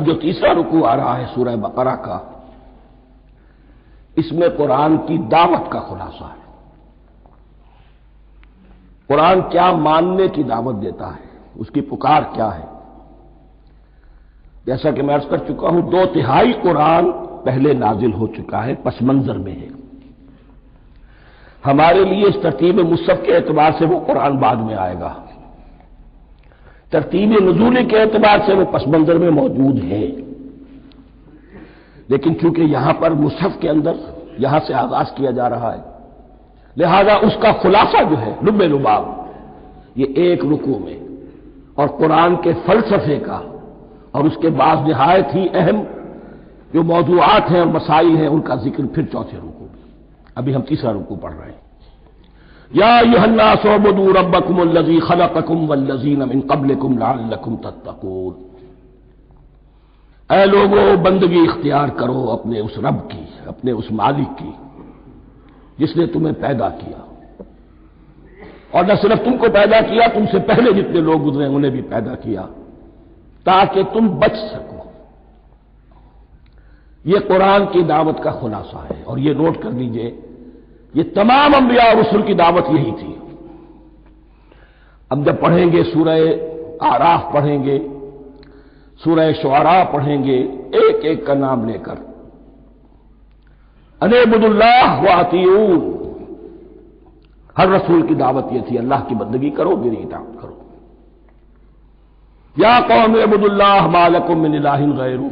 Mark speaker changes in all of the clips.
Speaker 1: جو تیسرا رکوع آ رہا ہے سورہ بقرہ کا، اس میں قرآن کی دعوت کا خلاصہ ہے۔ قرآن کیا ماننے کی دعوت دیتا ہے، اس کی پکار کیا ہے۔ جیسا کہ میں عرض کر چکا ہوں، 2/3 قرآن پہلے نازل ہو چکا ہے، پس منظر میں ہے۔ ہمارے لیے اس ترتیب مصحف کے اعتبار سے وہ قرآن بعد میں آئے گا، ترتیب نزولی کے اعتبار سے وہ پس منظر میں موجود ہے، لیکن چونکہ یہاں پر مصحف کے اندر یہاں سے آغاز کیا جا رہا ہے، لہذا اس کا خلاصہ جو ہے لب لباب یہ ایک رکوع میں، اور قرآن کے فلسفے کا اور اس کے بعض نہایت ہی اہم جو موضوعات ہیں اور مسائل ہیں ان کا ذکر پھر چوتھے رکوع میں۔ ابھی ہم تیسرا رکوع پڑھ رہے ہیں۔ یا ایھا الناس اعبدوا ربکم الذی خلقکم والذین من قبلکم لعلکم تتقون۔ اے لوگو، بندگی اختیار کرو اپنے اس رب کی، اپنے اس مالک کی جس نے تمہیں پیدا کیا، اور نہ صرف تم کو پیدا کیا، تم سے پہلے جتنے لوگ گزرے انہیں بھی پیدا کیا تاکہ تم بچ سکو۔ یہ قرآن کی دعوت کا خلاصہ ہے، اور یہ نوٹ کر لیجئے، یہ تمام انبیاء اور رسل کی دعوت یہی تھی۔ اب جب پڑھیں گے سورہ اعراف پڑھیں گے، سورہ شعراء پڑھیں گے، ایک ایک کا نام لے کر ان اعبدوا اللہ واطیعون، ہر رسول کی دعوت یہ تھی، اللہ کی بندگی کرو، میری اطاعت کرو۔ یا قوم اعبدوا اللہ ما لکم من الہ غیرہ،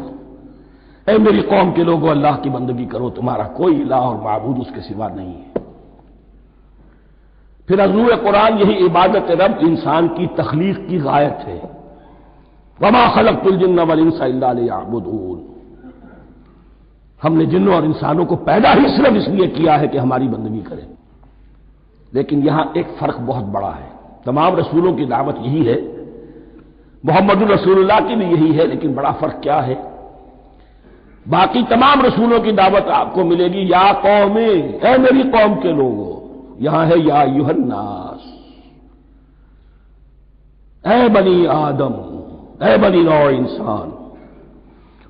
Speaker 1: اے میری قوم کے لوگوں، اللہ کی بندگی کرو، تمہارا کوئی الہ اور معبود اس کے سوا نہیں ہے۔ پھر عضو قرآن یہی عبادت رب انسان کی تخلیق کی غایت ہے، وما خلقت الجن والانس الا لیعبدون، ہم نے جنوں اور انسانوں کو پیدا ہی صرف اس لیے کیا ہے کہ ہماری بندگی کریں۔ لیکن یہاں ایک فرق بہت بڑا ہے، تمام رسولوں کی دعوت یہی ہے، محمد الرسول اللہ کی بھی یہی ہے، لیکن بڑا فرق کیا ہے؟ باقی تمام رسولوں کی دعوت آپ کو ملے گی یا قوم، اے میری قوم کے لوگوں، یہاں ہے یا ایھا الناس، اے بنی آدم، اے بنی نوع انسان۔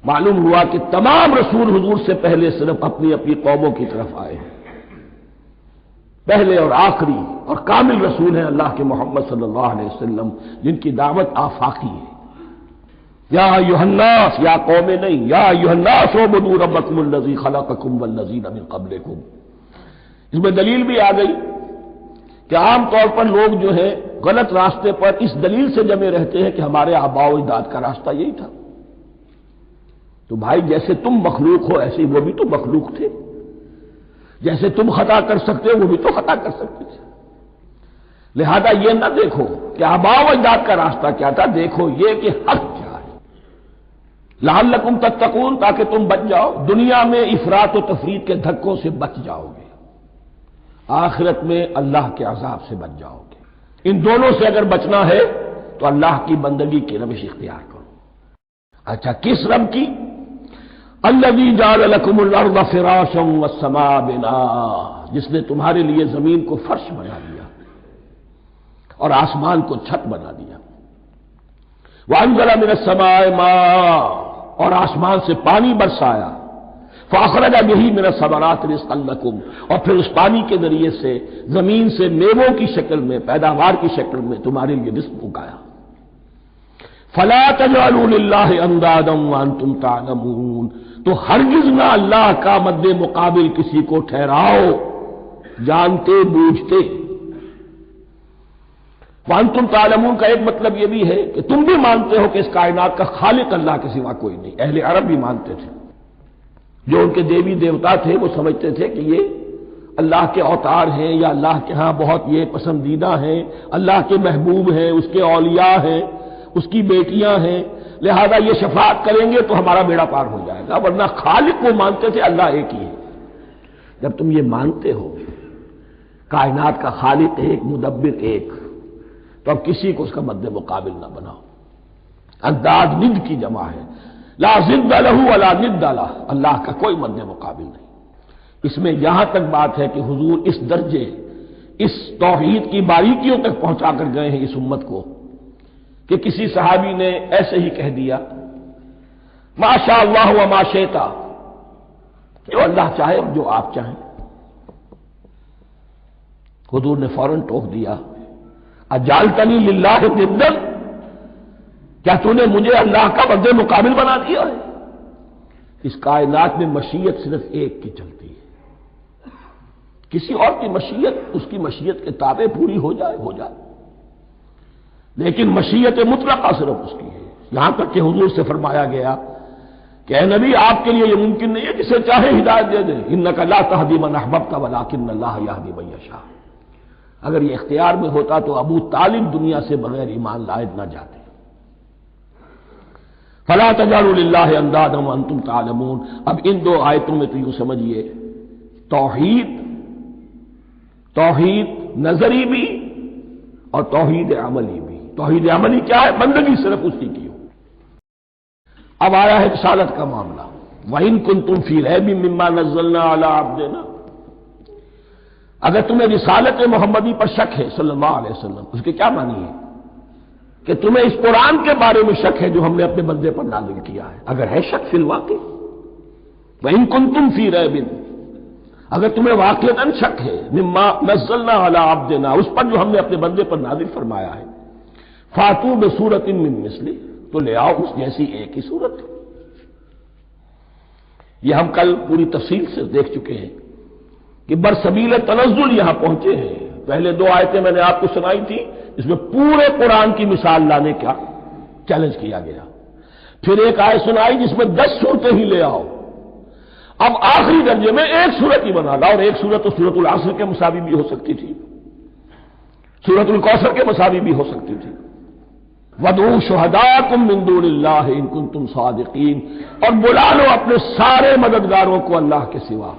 Speaker 1: معلوم ہوا کہ تمام رسول حضور سے پہلے صرف اپنی اپنی قوموں کی طرف آئے ہیں، پہلے اور آخری اور کامل رسول ہیں اللہ کے محمد صلی اللہ علیہ وسلم، جن کی دعوت آفاقی ہے۔ یا ایھا الناس، یا قوم نہیں، یا ایھا الناس اعبدوا ربکم الذی خلقکم والذین من قبلکم۔ اس میں دلیل بھی آ گئی کہ عام طور پر لوگ جو ہے غلط راستے پر اس دلیل سے جمے رہتے ہیں کہ ہمارے آباء و اجداد کا راستہ یہی تھا۔ تو بھائی جیسے تم مخلوق ہو ایسے ہی وہ بھی تو مخلوق تھے، جیسے تم خطا کر سکتے ہو وہ بھی تو خطا کر سکتے تھے۔ لہذا یہ نہ دیکھو کہ آباء و اجداد کا راستہ کیا تھا، دیکھو یہ کہ حق کیا ہے، لعلکم تتقون، تاکہ تم بچ جاؤ، دنیا میں افراط و تفریط کے دھکوں سے بچ جاؤ گے، آخرت میں اللہ کے عذاب سے بچ جاؤ گے۔ ان دونوں سے اگر بچنا ہے تو اللہ کی بندگی کی روش اختیار کرو۔ اچھا، کس رب کی؟ الذی جعل لکم الارض فراشا والسماء بناء، جس نے تمہارے لیے زمین کو فرش بنا دیا اور آسمان کو چھت بنا دیا۔ وانزل من السماء ماء، اور آسمان سے پانی برسایا، فاخرج به من الثمرات رزقا لکم، اور پھر اس پانی کے ذریعے سے زمین سے میووں کی شکل میں، پیداوار کی شکل میں تمہارے لیے رزق اگایا۔ فلا تجعلوا للہ اندادا وانتم تعلمون، تو ہرگز نہ اللہ کا مد مقابل کسی کو ٹھہراؤ جانتے بوجھتے۔ وانتم تعلمون کا ایک مطلب یہ بھی ہے کہ تم بھی مانتے ہو کہ اس کائنات کا خالق اللہ کے سوا کوئی نہیں۔ اہل عرب بھی مانتے تھے، جو ان کے دیوی دیوتا تھے وہ سمجھتے تھے کہ یہ اللہ کے اوتار ہیں، یا اللہ کے ہاں بہت یہ پسندیدہ ہیں، اللہ کے محبوب ہیں، اس کے اولیاء ہیں، اس کی بیٹیاں ہیں، لہذا یہ شفاعت کریں گے تو ہمارا بیڑا پار ہو جائے گا۔ ورنہ خالق وہ مانتے تھے اللہ ایک ہی ہے۔ جب تم یہ مانتے ہو کائنات کا خالق ایک، مدبر ایک، تو اب کسی کو اس کا مد مقابل نہ بناؤ۔ انداز ند کی جمع ہے، لا ضد لہ ولا ند لہ، اللہ کا کوئی مد مقابل نہیں۔ اس میں یہاں تک بات ہے کہ حضور اس درجے، اس توحید کی باریکیوں تک پہنچا کر گئے ہیں اس امت کو کہ کسی صحابی نے ایسے ہی کہہ دیا، ما شاء اللہ و ما شئتا، جو اللہ چاہے اور جو آپ چاہیں۔ حضور نے فوراً ٹوک دیا، اجعلتنی للہ ندا، کیا تو نے مجھے اللہ کا مد مقابل بنا دیا ہے؟ اس کائنات میں مشیت صرف ایک کی چلتی ہے، کسی اور کی مشیت اس کی مشیت کے تابع پوری ہو جائے، لیکن مشیت مطلقہ صرف اس کی ہے۔ یہاں تک کہ حضور سے فرمایا گیا کہ اے نبی، آپ کے لیے یہ ممکن نہیں ہے جسے چاہے ہدایت دے دیں، انک لا تہدی من احببت ولکن اللہ یہدی من یشاء۔ اگر یہ اختیار میں ہوتا تو ابو طالب دنیا سے بغیر ایمان لائے نہ جاتے۔ فلا تجعلوا للہ اندادا وانتم تعلمون۔ اب ان دو آیتوں میں تو یوں سمجھیے، توحید نظری بھی اور توحید عملی بھی۔ توحید عملی کیا ہے؟ بندگی صرف اسی کی ہو۔ اب آیا ہے رسالت کا معاملہ، وَإِن كُنتُمْ فِي رَيْبٍ مِّمَّا نَزَّلْنَا عَلَىٰ عَبْدِنَا، اگر تمہیں رسالت محمدی پر شک ہے صلی اللہ علیہ وسلم، اس کے کیا معنی ہے؟ کہ تمہیں اس قرآن کے بارے میں شک ہے جو ہم نے اپنے بندے پر نازل کیا ہے۔ اگر ہے شک فی الواقع، وَإِن كُنتُمْ فِي رَيْبٍ، اگر تمہیں واقعتاً شک ہے، مما نزلنا علی عبدنا، اس پر جو ہم نے اپنے بندے پر نازل فرمایا ہے، فاتوا بسورۃ من مثلہ، تو لے آؤ اس جیسی ایک ہی صورت۔ یہ ہم کل پوری تفصیل سے دیکھ چکے ہیں کہ برسبیل تنزل یہاں پہنچے ہیں۔ پہلے دو آیتیں میں نے آپ کو سنائی تھی، اس میں پورے قرآن کی مثال لانے کا چیلنج کیا گیا۔ پھر ایک آیت سنائی جس میں 10 صورتیں ہی لے آؤ۔ اب آخری درجے میں ایک صورت ہی بنا لا، اور ایک صورت تو سورۃ العصر کے مساوی بھی ہو سکتی تھی، سورۃ الکوثر کے مساوی بھی ہو سکتی تھی۔ وَادْعُوا شُهَدَاءَكُم مِّن دُونِ اللَّهِ إِن كُنتُمْ صَادِقِينَ، اور بلا لو اپنے سارے مددگاروں کو اللہ کے سوا،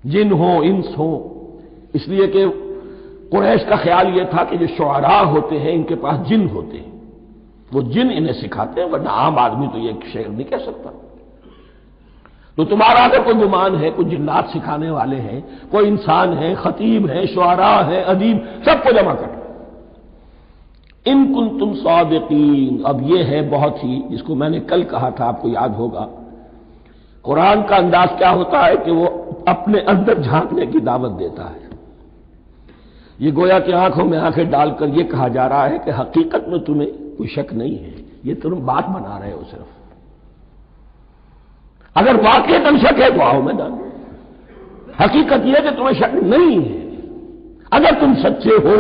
Speaker 1: جن ہوں انس ہوں۔ اس لیے کہ قریش کا خیال یہ تھا کہ جو شعراء ہوتے ہیں ان کے پاس جن ہوتے ہیں، وہ جن انہیں سکھاتے ہیں، ورنہ عام آدمی تو یہ شعر نہیں کہہ سکتا۔ تو تمہارا اگر کوئی گمان ہے کوئی جنات سکھانے والے ہیں، کوئی انسان ہے، خطیب ہے، شعراء ہے، ادیب، سب کو جمع کر، ان کنتم صادقین۔ اب یہ ہے بہت ہی، جس کو میں نے کل کہا تھا، آپ کو یاد ہوگا، قرآن کا انداز کیا ہوتا ہے کہ وہ اپنے اندر جھانکنے کی دعوت دیتا ہے۔ یہ گویا کہ آنکھوں میں آنکھیں ڈال کر یہ کہا جا رہا ہے کہ حقیقت میں تمہیں کوئی شک نہیں ہے، یہ تم بات بنا رہے ہو صرف۔ اگر واقعتاً شک ہے تو آؤ میدان میں، حقیقت یہ ہے کہ تمہیں شک نہیں ہے۔ اگر تم سچے ہو،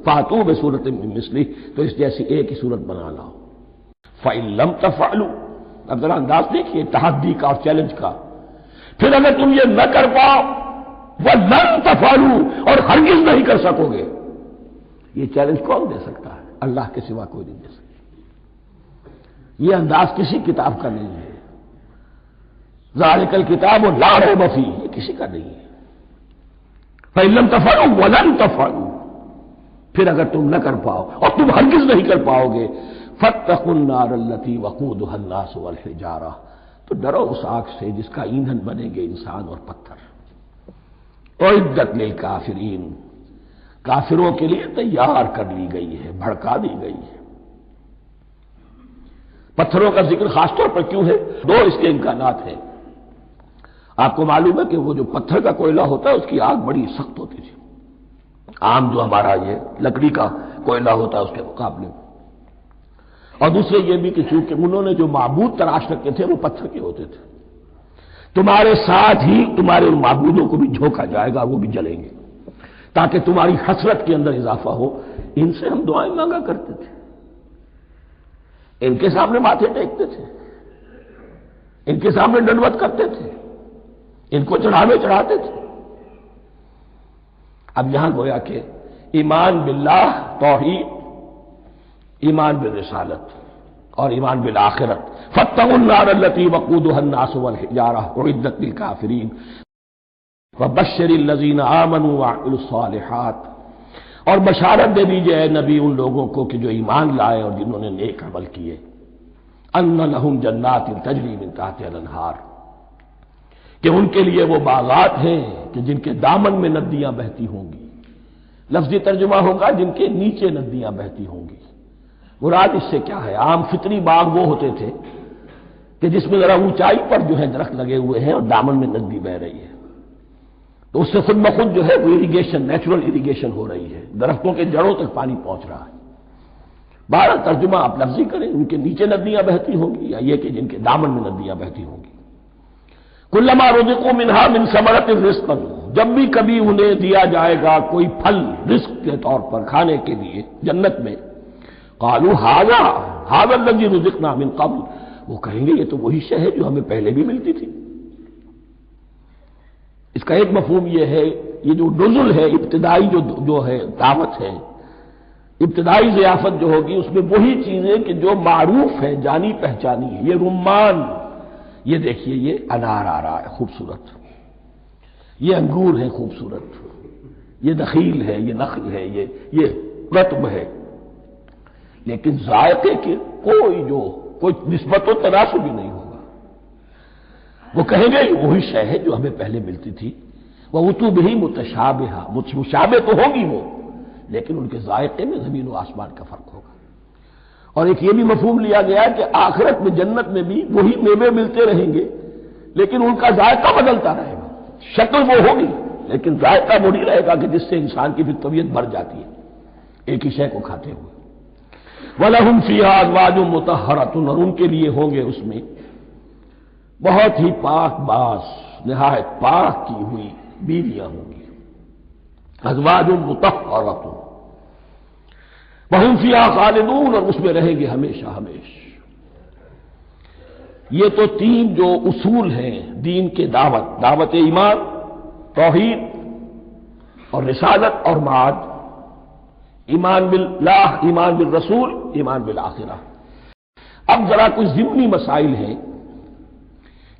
Speaker 1: فاتوا بسورۃ من مثلہ، تو اس جیسی ایک ہی صورت بنا لاؤ۔ فإن لم تفعلوا، اب ذرا انداز دیکھیے تحدی کا اور چیلنج کا۔ پھر اگر تم یہ نہ کر پاؤ، وَلَن تَفْعَلُوا، اور ہرگز نہیں کر سکو گے، یہ چیلنج کون دے سکتا ہے؟ اللہ کے سوا کوئی نہیں دے سکتا۔ یہ انداز کسی کتاب کا نہیں ہے۔ ذَلِكَ الْكِتَابُ لَا رَيْبَ فِيهِ، یہ کسی کا نہیں ہے۔ فَإِن لَمْ تَفْعَلُوا وَلَن تَفْعَلُوا، پھر اگر تم نہ کر پاؤ اور تم ہرگز نہیں کر پاؤ گے، فَاتَّقُوا النَّارَ الَّتِي وَقُودُهَا النَّاسُ وَالْحِجَارَةُ، تو ڈرو اس آگ سے جس کا ایندھن بنیں گے انسان اور پتھر۔ اعدت للکافرین، کافروں کے لیے تیار کر لی گئی ہے، بھڑکا دی گئی ہے۔ پتھروں کا ذکر خاص طور پر کیوں ہے؟ دو اس کے امکانات ہیں۔ آپ کو معلوم ہے کہ وہ جو پتھر کا کوئلہ ہوتا ہے اس کی آگ بڑی سخت ہوتی تھی، عام جو ہمارا یہ لکڑی کا کوئلہ ہوتا ہے اس کے مقابلے میں۔ اور دوسرے یہ بھی کہ چونکہ انہوں نے جو معبود تراش رکھے تھے وہ پتھر کے ہوتے تھے، تمہارے ساتھ ہی تمہارے ان معبودوں کو بھی جھونکا جائے گا، وہ بھی جلیں گے، تاکہ تمہاری حسرت کے اندر اضافہ ہو۔ ان سے ہم دعائیں مانگا کرتے تھے، ان کے سامنے ماتھے ٹیکتے تھے، ان کے سامنے ڈنڈوت کرتے تھے، ان کو چڑھاوے چڑھاتے تھے۔ اب یہاں گویا کہ ایمان باللہ توحید، ایمان بالرسالت اور ایمان بالآخرت، فاتقوا النار التي وقودها الناس والحجارة اعدت للكافرين وبشر الذين آمنوا وعملوا الصالحات، اور بشارت دے دیجئے اے نبی ان لوگوں کو کہ جو ایمان لائے اور جنہوں نے نیک عمل کیے، ان لهم جنات تجری من تحتها الانہار، کہ ان کے لیے وہ باغات ہیں کہ جن کے دامن میں ندیاں بہتی ہوں گی۔ لفظی ترجمہ ہوگا جن کے نیچے ندیاں بہتی ہوں گی۔ مراد اس سے کیا ہے؟ عام فطری باغ وہ ہوتے تھے کہ جس میں ذرا اونچائی پر جو ہے درخت لگے ہوئے ہیں اور دامن میں ندی بہ رہی ہے، تو اس سے خود بخود جو ہے وہ اریگیشن، نیچرل اریگیشن ہو رہی ہے، درختوں کے جڑوں تک پانی پہنچ رہا ہے۔ بہرحال ترجمہ آپ لفظی کریں، ان کے نیچے ندیاں بہتی ہوں گی یا یہ کہ جن کے دامن میں ندیاں بہتی ہوں گی۔ کلما رزقوا منها من ثمرۃ رزقا، جب بھی کبھی انہیں دیا جائے گا کوئی پھل رزق کے طور پر کھانے کے لیے جنت میں، قالوا هذا الذي رزقنا من قبل، وہ کہیں گے یہ تو وہی شے ہے جو ہمیں پہلے بھی ملتی تھی۔ اس کا ایک مفہوم یہ ہے، یہ جو نزل ہے، ابتدائی جو ہے دعوت ہے، ابتدائی ضیافت جو ہوگی اس میں وہی چیزیں کہ جو معروف ہے، جانی پہچانی ہے۔ یہ رمان، یہ دیکھیے یہ انار آ رہا ہے خوبصورت، یہ انگور ہے خوبصورت، یہ نخیل ہے، یہ نخل ہے، یہ رطب ہے، لیکن ذائقے کے کوئی نسبت و تناسب بھی نہیں ہوگا۔ وہ کہیں گے یہ وہی شے ہے جو ہمیں پہلے ملتی تھی، وَأُتُوا بِهِ مُتَشَابِهًا، مشابہ تو ہوگی وہ، لیکن ان کے ذائقے میں زمین و آسمان کا فرق ہوگا۔ اور ایک یہ بھی مفہوم لیا گیا کہ آخرت میں جنت میں بھی وہی میوے ملتے رہیں گے، لیکن ان کا ذائقہ بدلتا رہے گا، شکل وہ ہوگی لیکن ذائقہ وہ نہیں رہے گا کہ جس سے انسان کی بھی طبیعت بھر جاتی ہے ایک ہی شے کو کھاتے ہوئے۔ وَلَهُمْ فِيهَا أَزْوَاجٌ مُطَهَّرَةٌ، اور ان کے لیے ہوں گے اس میں بہت ہی پاک باز، نہایت پاک کی ہوئی بیویاں ہوں گی۔ ازواج مطہرۃ وہم فیہا خالدون، اور اس میں رہیں گے ہمیشہ ہمیشہ۔ یہ تو تین جو اصول ہیں دین کے دعوت ایمان، توحید اور رسالت اور معاد، ایمان باللہ، ایمان بالرسول، ایمان بالآخرہ۔ اب ذرا کچھ ضمنی مسائل ہیں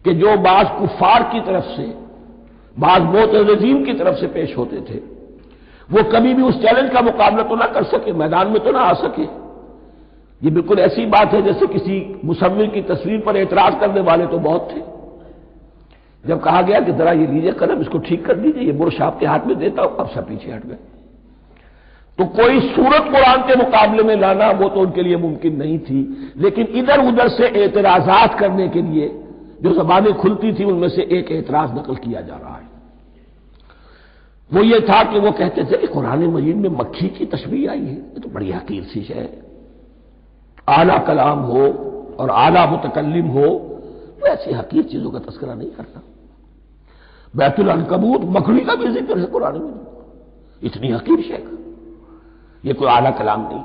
Speaker 1: کہ جو بعض کفار کی طرف سے، بعض معتزلین کی طرف سے پیش ہوتے تھے، وہ کبھی بھی اس چیلنج کا مقابلہ تو نہ کر سکے، میدان میں تو نہ آ سکے۔ یہ بالکل ایسی بات ہے جیسے کسی مصور کی تصویر پر اعتراض کرنے والے تو بہت تھے۔ جب کہا گیا کہ ذرا یہ لیجیے قلم، اس کو ٹھیک کر دیجیے، یہ برش آپ کے ہاتھ میں دیتا ہوں، اب سب پیچھے ہٹ گئے۔ تو کوئی صورت قرآن کے مقابلے میں لانا وہ تو ان کے لیے ممکن نہیں تھی، لیکن ادھر ادھر سے اعتراضات کرنے کے لیے جو زبانیں کھلتی تھی ان میں سے ایک اعتراض نقل کیا جا رہا ہے۔ وہ یہ تھا کہ وہ کہتے تھے کہ قرآن مجید میں مکھی کی تشبیہ آئی ہے، یہ تو بڑی حقیر سی شے ہے، اعلیٰ کلام ہو اور اعلیٰ متکلم ہو وہ ایسی حقیر چیزوں کا تذکرہ نہیں کرتا۔ بیت العنکبوت، مکڑی کا بھی ذکر ہے قرآن میں، اتنی حقیر شے کا، یہ کوئی اعلیٰ کلام نہیں۔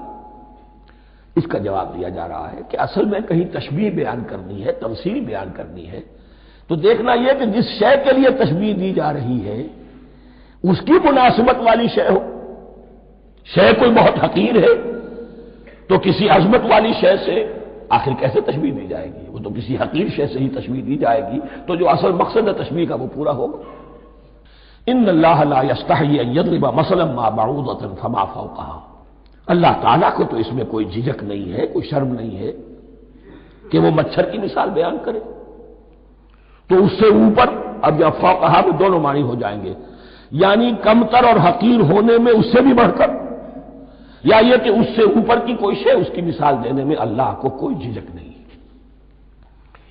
Speaker 1: اس کا جواب دیا جا رہا ہے کہ اصل میں کہیں تشبیہ بیان کرنی ہے، تمثیل بیان کرنی ہے، تو دیکھنا یہ کہ جس شے کے لیے تشبیہ دی جا رہی ہے اس کی مناسبت والی شے ہو۔ شے کوئی بہت حقیر ہے تو کسی عظمت والی شے سے آخر کیسے تشبیہ دی جائے گی؟ وہ تو کسی حقیر شے سے ہی تشبیہ دی جائے گی تو جو اصل مقصد ہے تشبیہ کا وہ پورا ہوگا۔ ان اللہ لا یستحیی ان یضرب مثلا ما بعوضۃ فما فوقها، اللہ تعالیٰ کو تو اس میں کوئی جھجک نہیں ہے، کوئی شرم نہیں ہے کہ وہ مچھر کی مثال بیان کرے، تو اس سے اوپر، اب یا فوقها میں دونوں معنی ہو جائیں گے، یعنی کمتر اور حقیر ہونے میں اس سے بھی بڑھ کر، یا یہ کہ اس سے اوپر کی کوئی شے اس کی مثال دینے میں اللہ کو کوئی جھجک نہیں،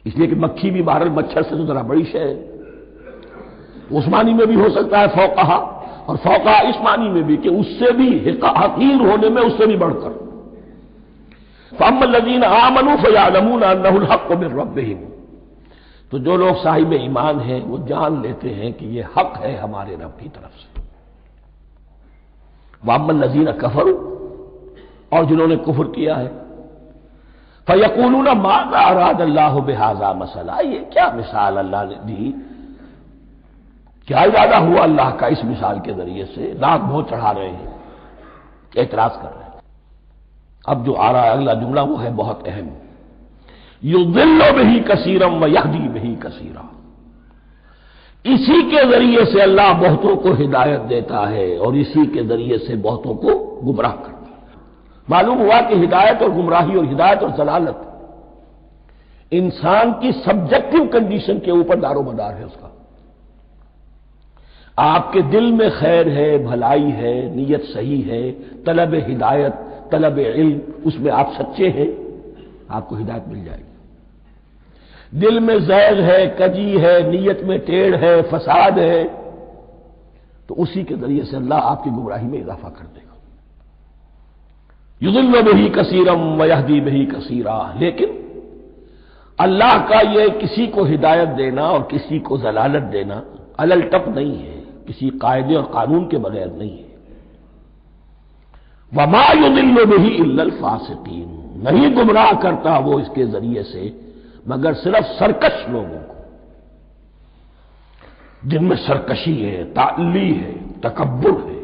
Speaker 1: اس لیے کہ مکھی بھی بہرحال مچھر سے تو ذرا بڑی شے ہے، اس معنی میں بھی ہو سکتا ہے فوقها، اور فوقها اس معنی میں بھی کہ اس سے بھی حقیر ہونے میں اس سے بھی بڑھ کر۔ فَأَمَّا الَّذِينَ آمَنُوا فَيَعْلَمُونَ أَنَّهُ الْحَقُّ مِنْ رَبِّهِمْ، تو جو لوگ صاحب ایمان ہیں وہ جان لیتے ہیں کہ یہ حق ہے ہمارے رب کی طرف سے۔ وَأَمَّا الَّذِينَ كَفَرُوا، اور جنہوں نے کفر کیا ہے، فَيَقُولُونَ مَاذَا أَرَادَ اللَّهُ بِهَذَا مَثَلًا، یہ کیا مثال اللہ نے دی، کیا ارادہ ہوا اللہ کا اس مثال کے ذریعے سے، ناک منہ چڑھا رہے ہیں، اعتراض کر رہے ہیں۔ اب جو آ رہا ہے اگلا جملہ وہ ہے بہت اہم، یضل بہ کثیرا ویہدی بہ کثیرا، اسی کے ذریعے سے اللہ بہتوں کو ہدایت دیتا ہے اور اسی کے ذریعے سے بہتوں کو گمراہ کرتا ہے۔ معلوم ہوا کہ ہدایت اور گمراہی اور ہدایت اور ضلالت انسان کی سبجیکٹو کنڈیشن کے اوپر دار و مدار ہے اس کا۔ آپ کے دل میں خیر ہے، بھلائی ہے، نیت صحیح ہے، طلب ہدایت، طلب علم، اس میں آپ سچے ہیں، آپ کو ہدایت مل جائے گی۔ دل میں زیغ ہے، کجی ہے، نیت میں ٹیڑھ ہے، فساد ہے، تو اسی کے ذریعے سے اللہ آپ کی گمراہی میں اضافہ کر دے گا۔ یضل بہ کثیرا ویہدی بہ کثیرا، لیکن اللہ کا یہ کسی کو ہدایت دینا اور کسی کو ضلالت دینا الٹپ نہیں ہے، کسی قاعدے اور قانون کے بغیر نہیں ہے۔ وما یضل بہ الا الفاسقین، نہیں گمراہ کرتا وہ اس کے ذریعے سے مگر صرف سرکش لوگوں کو، جن میں سرکشی ہے، تعلی ہے، تکبر ہے۔